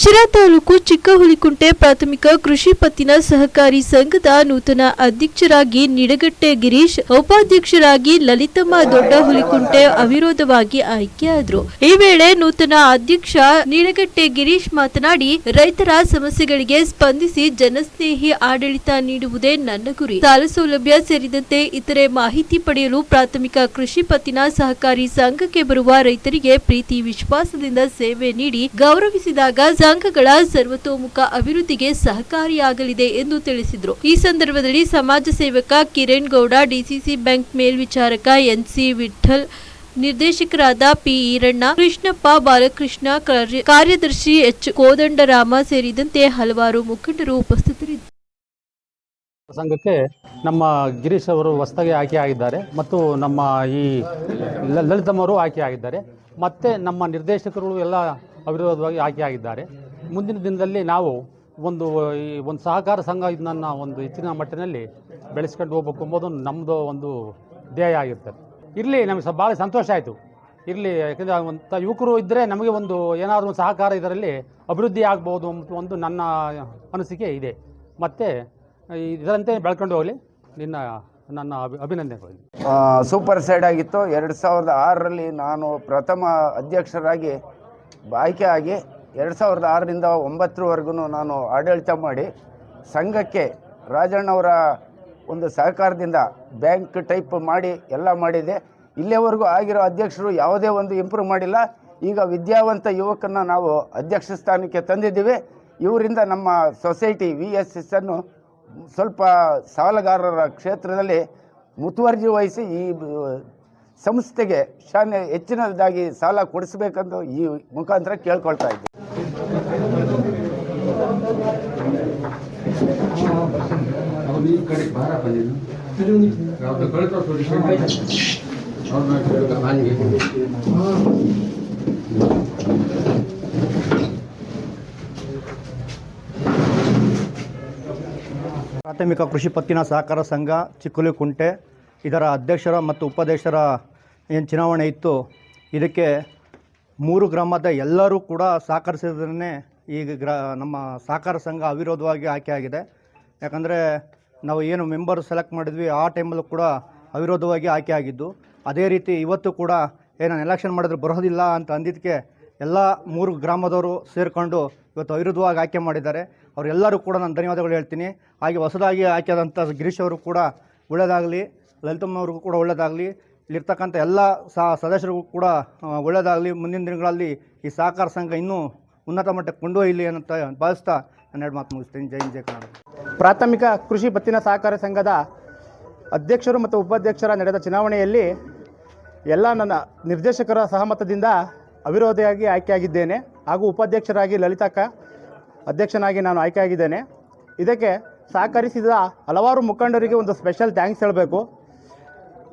ಶಿರಾ ತಾಲೂಕು ಚಿಕ್ಕಹುಲಿಕುಂಟೆ ಪ್ರಾಥಮಿಕ ಕೃಷಿ ಪತ್ತಿನ ಸಹಕಾರಿ ಸಂಘದ ನೂತನ ಅಧ್ಯಕ್ಷರಾಗಿ ನಿಡಗಟ್ಟೆ ಗಿರೀಶ್, ಉಪಾಧ್ಯಕ್ಷರಾಗಿ ಲಲಿತಮ್ಮ ದೊಡ್ಡ ಹುಲಿಕುಂಟೆ ಅವಿರೋಧವಾಗಿ ಆಯ್ಕೆಯಾದರು. ಈ ವೇಳೆ ನೂತನ ಅಧ್ಯಕ್ಷ ನಿಡಗಟ್ಟೆ ಗಿರೀಶ್ ಮಾತನಾಡಿ, ರೈತರ ಸಮಸ್ಯೆಗಳಿಗೆ ಸ್ಪಂದಿಸಿ ಜನಸ್ನೇಹಿ ಆಡಳಿತ ನೀಡುವುದೇ ನನ್ನ ಗುರಿ. ಸಾಲ ಸೌಲಭ್ಯ ಸೇರಿದಂತೆ ಇತರೆ ಮಾಹಿತಿ ಪಡೆಯಲು ಪ್ರಾಥಮಿಕ ಕೃಷಿ ಪತ್ತಿನ ಸಹಕಾರಿ ಸಂಘಕ್ಕೆ ಬರುವ ರೈತರಿಗೆ ಪ್ರೀತಿ ವಿಶ್ವಾಸದಿಂದ ಸೇವೆ ನೀಡಿ ಗೌರವಿಸಿದಾಗ ಸಂಘಗಳ ಸರ್ವತೋಮುಖ ಅಭಿವೃದ್ಧಿಗೆ ಸಹಕಾರಿಯಾಗಲಿದೆ ಎಂದು ತಿಳಿಸಿದರು. ಈ ಸಂದರ್ಭದಲ್ಲಿ ಸಮಾಜ ಸೇವಕ ಕಿರಣ್ ಗೌಡ, ಡಿಸಿಸಿ ಬ್ಯಾಂಕ್ ಮೇಲ್ವಿಚಾರಕ ಎನ್ಸಿ ವಿಠಲ್, ನಿರ್ದೇಶಕರಾದ ಪಿ ಈರಣ್ಣ, ಕೃಷ್ಣಪ್ಪ, ಬಾಲಕೃಷ್ಣ, ಕಾರ್ಯದರ್ಶಿ ಎಚ್ ಕೋದಂಡರಾಮ ಸೇರಿದಂತೆ ಹಲವಾರು ಮುಖಂಡರು ಉಪಸ್ಥಿತರಿದ್ದರು. ಸಂಘಕ್ಕೆ ನಮ್ಮ ಗಿರೀಶ್ ಅವರು ಹೊಸದಾಗಿ ಆಯ್ಕೆಯಾಗಿದ್ದಾರೆ ಮತ್ತು ನಮ್ಮ ಈ ಲಲಿತಮ್ಮವರು ಆಯ್ಕೆಯಾಗಿದ್ದಾರೆ. ಮತ್ತು ನಮ್ಮ ನಿರ್ದೇಶಕರು ಎಲ್ಲ ಅವಿರೋಧವಾಗಿ ಆಯ್ಕೆಯಾಗಿದ್ದಾರೆ. ಮುಂದಿನ ದಿನದಲ್ಲಿ ನಾವು ಒಂದು ಸಹಕಾರ ಸಂಘ ಇದನ್ನು ಒಂದು ಹೆಚ್ಚಿನ ಮಟ್ಟಿನಲ್ಲಿ ಬೆಳೆಸ್ಕೊಂಡು ಹೋಗ್ಬೇಕು ಎಂಬುದು ನಮ್ಮದು ಒಂದು ಧ್ಯೇಯ ಆಗಿರ್ತದೆ. ಇರಲಿ, ನಮಗೆ ಭಾಳ ಸಂತೋಷ ಆಯಿತು. ಇರಲಿ, ಯಾಕೆಂದರೆ ಒಂದು ಯುವಕರು ಇದ್ದರೆ ನಮಗೆ ಒಂದು ಏನಾದರೂ ಒಂದು ಸಹಕಾರ ಇದರಲ್ಲಿ ಅಭಿವೃದ್ಧಿ ಆಗ್ಬೋದು ಅಂತ ಒಂದು ನನ್ನ ಅನಿಸಿಕೆ ಇದೆ. ಮತ್ತು ಇದರಂತೆ ಬೆಳ್ಕೊಂಡು ಹೋಗಲಿ. ನನ್ನ ಅಭಿನಂದನೆಗಳು. ಸೂಪರ್ ಸೈಡ್ ಆಗಿತ್ತು. 2006ರಲ್ಲಿ ನಾನು ಪ್ರಥಮ ಅಧ್ಯಕ್ಷರಾಗಿ ಆಯ್ಕೆ ಆಗಿ 2006ರಿಂದ 2009ವರೆಗೂ ನಾನು ಆಡಳಿತ ಮಾಡಿ ಸಂಘಕ್ಕೆ ರಾಜಣ್ಣವರ ಒಂದು ಸಹಕಾರದಿಂದ ಬ್ಯಾಂಕ್ ಟೈಪ್ ಮಾಡಿ ಎಲ್ಲ ಮಾಡಿದೆ. ಇಲ್ಲಿಯವರೆಗೂ ಆಗಿರೋ ಅಧ್ಯಕ್ಷರು ಯಾವುದೇ ಒಂದು ಇಂಪ್ರೂವ್ ಮಾಡಿಲ್ಲ. ಈಗ ವಿದ್ಯಾವಂತ ಯುವಕರನ್ನ ನಾವು ಅಧ್ಯಕ್ಷ ಸ್ಥಾನಕ್ಕೆ ತಂದಿದ್ದೀವಿ. ಇವರಿಂದ ನಮ್ಮ ಸೊಸೈಟಿ VSS ಅನ್ನು ಸ್ವಲ್ಪ ಸಾಲಗಾರರ ಕ್ಷೇತ್ರದಲ್ಲಿ ಮುತುವರ್ಜಿ ವಹಿಸಿ ಈ ಸಂಸ್ಥೆಗೆ ಹೆಚ್ಚಿನದಾಗಿ ಸಾಲ ಕೊಡಿಸಬೇಕೆಂದು ಈ ಮುಖಾಂತರ ಕೇಳ್ಕೊಳ್ತಾ ಇದ್ದೀವಿ. ಪ್ರಾಥಮಿಕ ಕೃಷಿ ಪತ್ತಿನ ಸಹಕಾರ ಸಂಘ ಚಿಕ್ಕಹುಲಿಕುಂಟೆ ಇದರ ಅಧ್ಯಕ್ಷರ ಮತ್ತು ಉಪಾಧ್ಯಕ್ಷರ ಏನು ಚುನಾವಣೆ ಇತ್ತು, ಇದಕ್ಕೆ 3 ಗ್ರಾಮದ ಎಲ್ಲರೂ ಕೂಡ ಸಹಕರಿಸಿದ್ರೆ ಈಗ ನಮ್ಮ ಸಹಕಾರ ಸಂಘ ಅವಿರೋಧವಾಗಿ ಆಯ್ಕೆಯಾಗಿದೆ. ಯಾಕಂದರೆ ನಾವು ಏನು ಮೆಂಬರ್ ಸೆಲೆಕ್ಟ್ ಮಾಡಿದ್ವಿ ಆ ಟೈಮಲ್ಲೂ ಕೂಡ ಅವಿರೋಧವಾಗಿ ಆಯ್ಕೆಯಾಗಿದ್ದು. ಅದೇ ರೀತಿ ಇವತ್ತು ಕೂಡ ನಾನು ಎಲೆಕ್ಷನ್ ಮಾಡಿದ್ರೆ ಬರೋದಿಲ್ಲ ಅಂತ ಅಂದಿದ್ದಕ್ಕೆ ಎಲ್ಲ 3 ಗ್ರಾಮದವರು ಸೇರಿಕೊಂಡು ಇವತ್ತು ಅವಿರೋಧವಾಗಿ ಆಯ್ಕೆ ಮಾಡಿದ್ದಾರೆ. ಅವರೆಲ್ಲರೂ ಕೂಡ ನಾನು ಧನ್ಯವಾದಗಳು ಹೇಳ್ತೀನಿ. ಹಾಗೆ ಹೊಸದಾಗಿ ಆಯ್ಕೆಯಾದಂಥ ಗಿರೀಶ್ ಅವರು ಕೂಡ ಒಳ್ಳೆಯದಾಗಲಿ, ಲಲಿತಮ್ಮವ್ರಿಗೂ ಕೂಡ ಒಳ್ಳೆಯದಾಗಲಿ, ಇಲ್ಲಿರ್ತಕ್ಕಂಥ ಎಲ್ಲ ಸದಸ್ಯರಿಗೂ ಕೂಡ ಒಳ್ಳೆಯದಾಗಲಿ. ಮುಂದಿನ ದಿನಗಳಲ್ಲಿ ಈ ಸಹಕಾರ ಸಂಘ ಇನ್ನೂ ಉನ್ನತ ಮಟ್ಟಕ್ಕೆ ಕೊಂಡೊಯ್ಯಲಿ ಅಂತ ಭಾವಿಸ್ತಾ ನಾನು 2 ಮಾತು ಮುಗಿಸ್ತೀನಿ. ಜೈ ಹಿಂದ್, ಜೈ ಕರ್ನಾಟಕ. ಪ್ರಾಥಮಿಕ ಕೃಷಿ ಪತ್ತಿನ ಸಹಕಾರ ಸಂಘದ ಅಧ್ಯಕ್ಷರು ಮತ್ತು ಉಪಾಧ್ಯಕ್ಷರ ನಡೆದ ಚುನಾವಣೆಯಲ್ಲಿ ಎಲ್ಲ ನನ್ನ ನಿರ್ದೇಶಕರ ಸಹಮತದಿಂದ ಅವಿರೋಧಿಯಾಗಿ ಆಯ್ಕೆಯಾಗಿದ್ದೇನೆ. ಹಾಗೂ ಉಪಾಧ್ಯಕ್ಷರಾಗಿ ಲಲಿತಕ್ಕ, ಅಧ್ಯಕ್ಷನಾಗಿ ನಾನು ಆಯ್ಕೆಯಾಗಿದ್ದೇನೆ. ಇದಕ್ಕೆ ಸಹಕರಿಸಿದ ಹಲವಾರು ಮುಖಂಡರಿಗೆ ಒಂದು ಸ್ಪೆಷಲ್ ಥ್ಯಾಂಕ್ಸ್ ಹೇಳಬೇಕು.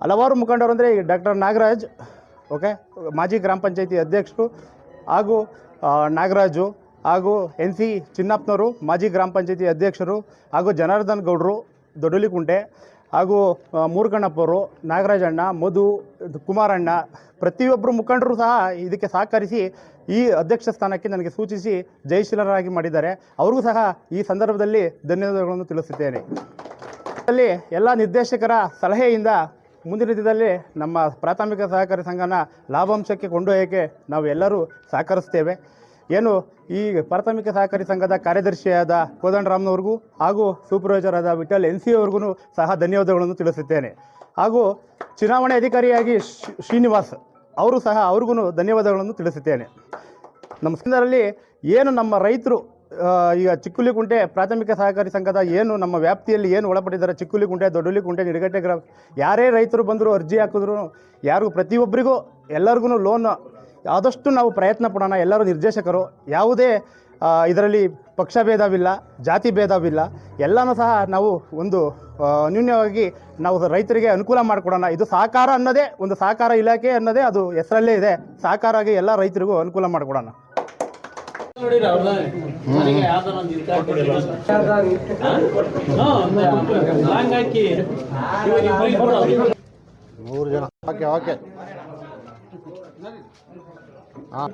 ಹಲವಾರು ಮುಖಂಡರು ಅಂದರೆ ಡಾಕ್ಟರ್ ನಾಗರಾಜ್, ಓಕೆ, ಮಾಜಿ ಗ್ರಾಮ ಪಂಚಾಯತಿ ಅಧ್ಯಕ್ಷರು, ಹಾಗೂ ನಾಗರಾಜು, ಹಾಗೂ NC ಚಿನ್ನಪ್ಪನವರು ಮಾಜಿ ಗ್ರಾಮ ಪಂಚಾಯತಿ ಅಧ್ಯಕ್ಷರು, ಹಾಗೂ ಜನಾರ್ದನ್ ಗೌಡರು ದೊಡ್ಡಹುಲಿಕುಂಟೆ, ಹಾಗೂ ಮೂರ್ಕಣ್ಣಪ್ಪವರು, ನಾಗರಾಜಣ್ಣ, ಮಧು, ಕುಮಾರಣ್ಣ, ಪ್ರತಿಯೊಬ್ಬರು ಮುಖಂಡರು ಸಹ ಇದಕ್ಕೆ ಸಹಕರಿಸಿ ಈ ಅಧ್ಯಕ್ಷ ಸ್ಥಾನಕ್ಕೆ ನನಗೆ ಸೂಚಿಸಿ ಜಯಶೀಲರಾಗಿ ಮಾಡಿದ್ದಾರೆ. ಅವ್ರಿಗೂ ಸಹ ಈ ಸಂದರ್ಭದಲ್ಲಿ ಧನ್ಯವಾದಗಳನ್ನು ತಿಳಿಸುತ್ತೇನೆ. ಅಲ್ಲಿ ಎಲ್ಲ ನಿರ್ದೇಶಕರ ಸಲಹೆಯಿಂದ ಮುಂದಿನ ದಿನದಲ್ಲಿ ನಮ್ಮ ಪ್ರಾಥಮಿಕ ಸಹಕಾರಿ ಸಂಘನ ಲಾಭಾಂಶಕ್ಕೆ ಕೊಂಡೊಯ್ಯೋಕ್ಕೆ ನಾವು ಎಲ್ಲರೂ ಸಹಕರಿಸ್ತೇವೆ. ಏನು ಈ ಪ್ರಾಥಮಿಕ ಸಹಕಾರಿ ಸಂಘದ ಕಾರ್ಯದರ್ಶಿಯಾದ ಕೋದಂಡರಾಮ್ನವ್ರಿಗೂ ಹಾಗೂ ಸೂಪರ್ವೈಸರ್ ಆದ ವಿಠಲ್ NC ಅವ್ರಿಗೂ ಸಹ ಧನ್ಯವಾದಗಳನ್ನು ತಿಳಿಸುತ್ತೇನೆ. ಹಾಗೂ ಚುನಾವಣೆ ಅಧಿಕಾರಿಯಾಗಿ ಶ್ರೀನಿವಾಸ್ ಅವರು ಸಹ ಅವ್ರಿಗೂ ಧನ್ಯವಾದಗಳನ್ನು ತಿಳಿಸುತ್ತೇನೆ. ನಮ್ಮ ಸಂಘದಲ್ಲಿ ಏನು ನಮ್ಮ ರೈತರು ಈಗ ಚಿಕ್ಕಹುಲಿಕುಂಟೆ ಪ್ರಾಥಮಿಕ ಸಹಕಾರಿ ಸಂಘದ ಏನು ನಮ್ಮ ವ್ಯಾಪ್ತಿಯಲ್ಲಿ ಏನು ಒಳಪಟ್ಟಿದ್ದಾರೆ, ಚಿಕ್ಕಹುಲಿಕುಂಟೆ, ದೊಡ್ಡಹುಲಿಕುಂಟೆ, ನಿಡಗಟ್ಟೆ ಗ್ರಾಮ, ಯಾರೇ ರೈತರು ಬಂದರೂ ಅರ್ಜಿ ಹಾಕಿದ್ರು ಯಾರಿಗೂ ಪ್ರತಿಯೊಬ್ಬರಿಗೂ ಎಲ್ಲರಿಗೂ ಲೋನ್ ಆದಷ್ಟು ನಾವು ಪ್ರಯತ್ನ ಪಡೋಣ. ಎಲ್ಲರೂ ನಿರ್ದೇಶಕರು, ಯಾವುದೇ ಇದರಲ್ಲಿ ಪಕ್ಷ ಭೇದವಿಲ್ಲ, ಜಾತಿ ಭೇದವಿಲ್ಲ, ಎಲ್ಲನೂ ಸಹ ನಾವು ಒಂದು ಅನ್ಯೂನ್ಯವಾಗಿ ನಾವು ರೈತರಿಗೆ ಅನುಕೂಲ ಮಾಡಿಕೊಡೋಣ. ಇದು ಸಹಕಾರ ಅನ್ನೋದೇ ಒಂದು ಸಹಕಾರ ಇಲಾಖೆ ಅನ್ನೋದೇ ಅದು ಹೆಸರಲ್ಲೇ ಇದೆ. ಸಹಕಾರ ಆಗಿ ಎಲ್ಲ ರೈತರಿಗೂ ಅನುಕೂಲ ಮಾಡಿಕೊಡೋಣ. ಹಾಂ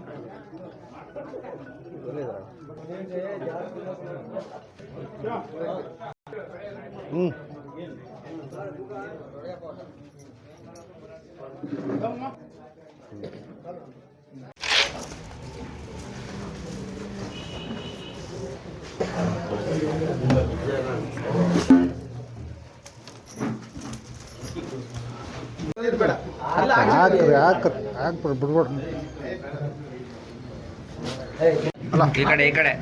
ಈ ಕಡೆ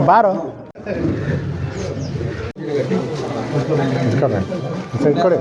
ಬಾರೋ ಈ ಕಡೆ